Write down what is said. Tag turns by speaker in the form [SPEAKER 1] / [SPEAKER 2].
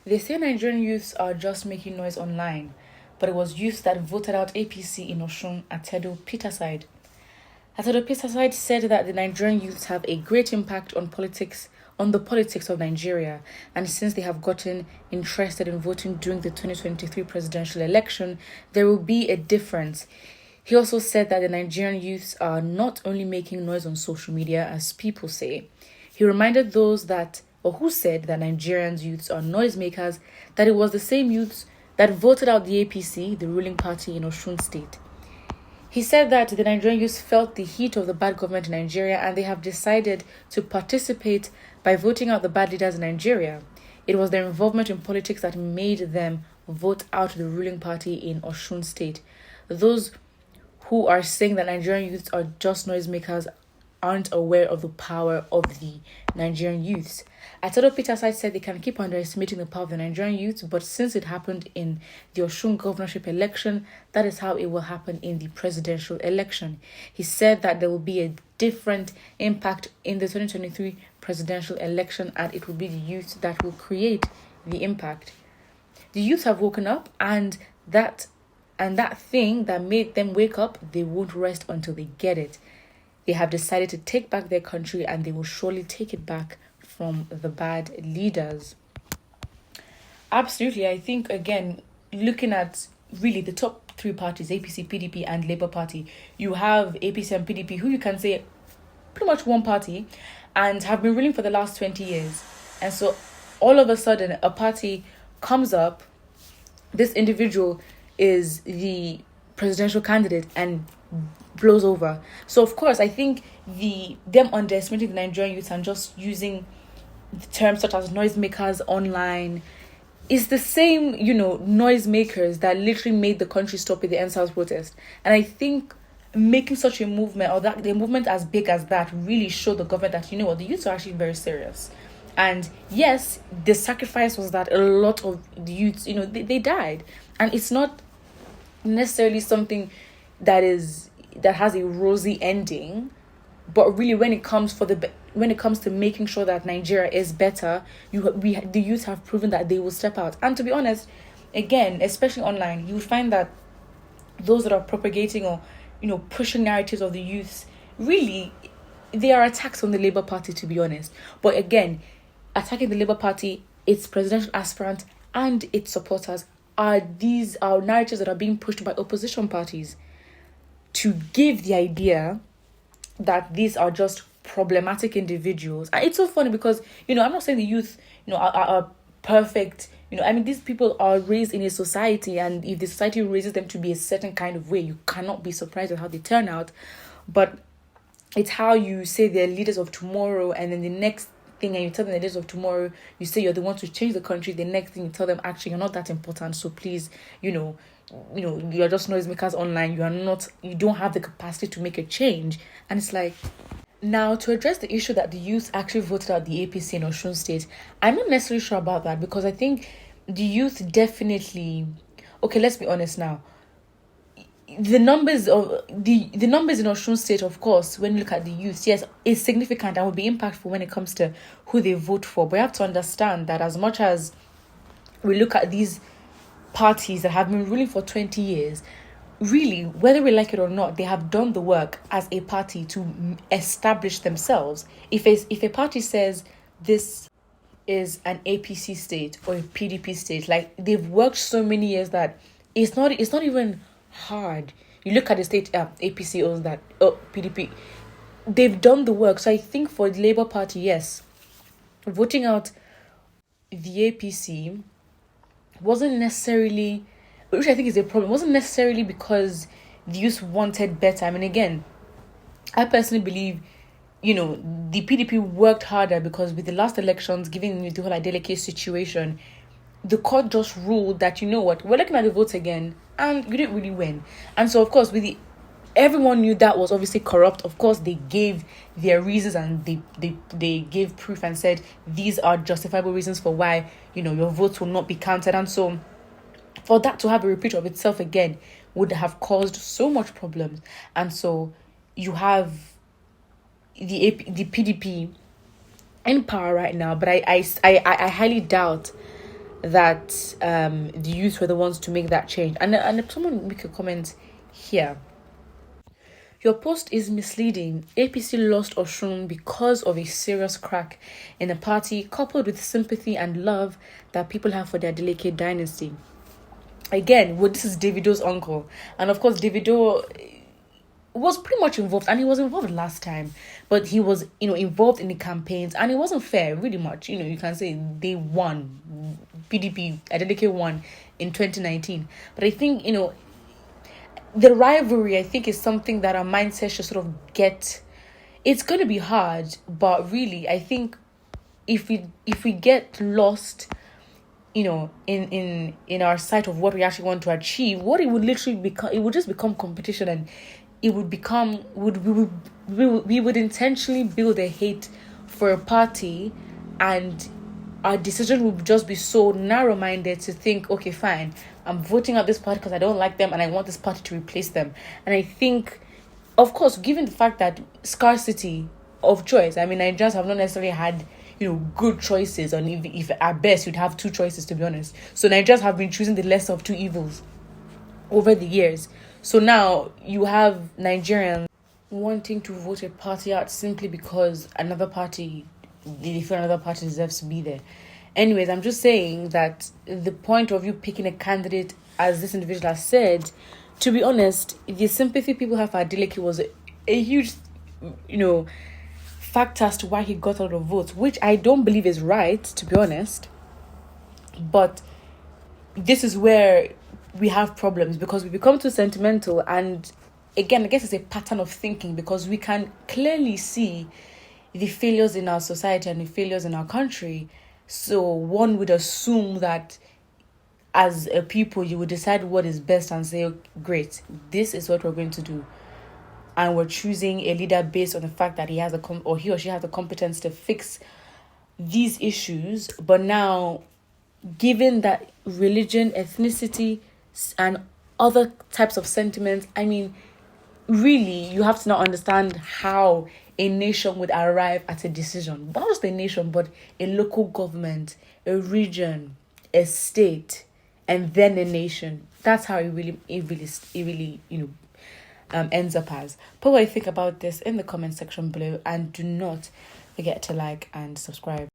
[SPEAKER 1] They say Nigerian youths are just making noise online, but it was youths that voted out APC in Osun at Peterside. Peterside said that the Nigerian youths have a great impact on the politics of Nigeria, and since they have gotten interested in voting during the 2023 presidential election, there will be a difference. He also said that the Nigerian youths are not only making noise on social media, as people say. He reminded those who said that Nigerians youths are noisemakers, that it was the same youths that voted out the APC, the ruling party in Osun State. He said that the Nigerian youths felt the heat of the bad government in Nigeria and they have decided to participate by voting out the bad leaders in Nigeria. It was their involvement in politics that made them vote out the ruling party in Osun State. Those who are saying that Nigerian youths are just noisemakers aren't aware of the power of the Nigerian youths. Atodo Peterside said they can keep underestimating the power of the Nigerian youths, but since it happened in the Osun governorship election, that is how it will happen in the presidential election. He said that there will be a different impact in the 2023 presidential election, and it will be the youth that will create the impact. The youth have woken up, and that thing that made them wake up, they won't rest until they get it. They have decided to take back their country, and they will surely take it back from the bad leaders. Absolutely. I think, again, looking at really the top three parties, APC, PDP, and Labour Party, you have APC and PDP, who you can say pretty much one party, and have been ruling for the last 20 years. And so all of a sudden, a party comes up, this individual is the presidential candidate, and blows over. So of course, I think them underestimating the Nigerian youth and just using terms such as noisemakers online is the same, noisemakers that literally made the country stop at the NSAS protest. And I think making such a movement, or that the movement as big as that, really showed the government that, the youths are actually very serious. And yes, the sacrifice was that a lot of the youths, they died. And it's not necessarily something that has a rosy ending, but really when it comes to making sure that Nigeria is better, the youth have proven that they will step out. And to be honest, again, especially online, you will find that those that are propagating or pushing narratives of the youths, really they are attacks on the Labour Party, to be honest. But again, attacking the Labour Party, its presidential aspirant and its supporters are narratives that are being pushed by opposition parties to give the idea that these are just problematic individuals. And it's so funny because, I'm not saying the youth, are perfect. These people are raised in a society, and if the society raises them to be a certain kind of way, you cannot be surprised at how they turn out. But it's how you say they're leaders of tomorrow, and then the next thing, and you tell them the leaders of tomorrow, you say you're the one to change the country. The next thing you tell them, actually, you're not that important. So please, you're just noisemakers online. You don't have the capacity to make a change. And it's like, now to address the issue that the youth actually voted out the APC in Osun State, I'm not necessarily sure about that, because I think the youth definitely, okay, let's be honest now. The numbers in Osun State, of course, when you look at the youth, yes, is significant and will be impactful when it comes to who they vote for. But you have to understand that as much as we look at these parties that have been ruling for 20 years, really, whether we like it or not, they have done the work as a party to establish themselves. If a party says this is an APC state or a PDP state, like, they've worked so many years that it's not even hard. You look at the state, APC owns that, PDP, they've done the work. So I think for the Labour Party, yes, voting out the APC wasn't necessarily, which I think is a problem, wasn't necessarily because the youth wanted better. Again, I personally believe, the PDP worked harder because with the last elections, given the whole Adele case situation, the court just ruled that, we're looking at the votes again, and you didn't really win. And so, of course, everyone knew that was obviously corrupt. Of course, they gave their reasons, and they gave proof and said these are justifiable reasons for why, your votes will not be counted. And so, for that to have a repeat of itself again would have caused so much problems. And so, you have the PDP in power right now, but I highly doubt that the youth were the ones to make that change. And if someone make a comment here. Your post is misleading. APC lost Osun because of a serious crack in the party, coupled with sympathy and love that people have for their Adeleke dynasty. Again, this is Davido's uncle. And of course, Davido was pretty much involved, and he was involved last time, but he was, involved in the campaigns, and it wasn't fair, really much. You can say they won. PDP, Adeleke won in 2019. But I think, the rivalry, I think, is something that our mindset should sort of get. It's going to be hard, but really, I think if we get lost, in our sight of what we actually want to achieve, what it would literally become, it would just become competition, and it would become, we would intentionally build a hate for a party, and our decision would just be so narrow-minded to think, okay, fine, I'm voting out this party because I don't like them and I want this party to replace them. And I think, of course, given the fact that scarcity of choice, I mean, Nigerians have not necessarily had, good choices, and if at best you'd have two choices, to be honest. So Nigerians have been choosing the lesser of two evils over the years. So now you have Nigerians wanting to vote a party out simply because another party deserves to be there. Anyways, I'm just saying that the point of you picking a candidate, as this individual has said, to be honest, the sympathy people have for Adeleke was a huge, factor as to why he got a lot of votes, which I don't believe is right, to be honest. But this is where we have problems, because we become too sentimental, and again, I guess it's a pattern of thinking, because we can clearly see the failures in our society and the failures in our country. So one would assume that as a people, you would decide what is best and say, great, this is what we're going to do. And we're choosing a leader based on the fact that he or she has the competence to fix these issues. But now, given that religion, ethnicity, and other types of sentiments, I mean, really, you have to now understand how a nation would arrive at a decision. Not just a nation, but a local government, a region, a state, and then a nation. That's how it really ends up as. Put what you think about this in the comment section below, and do not forget to like and subscribe.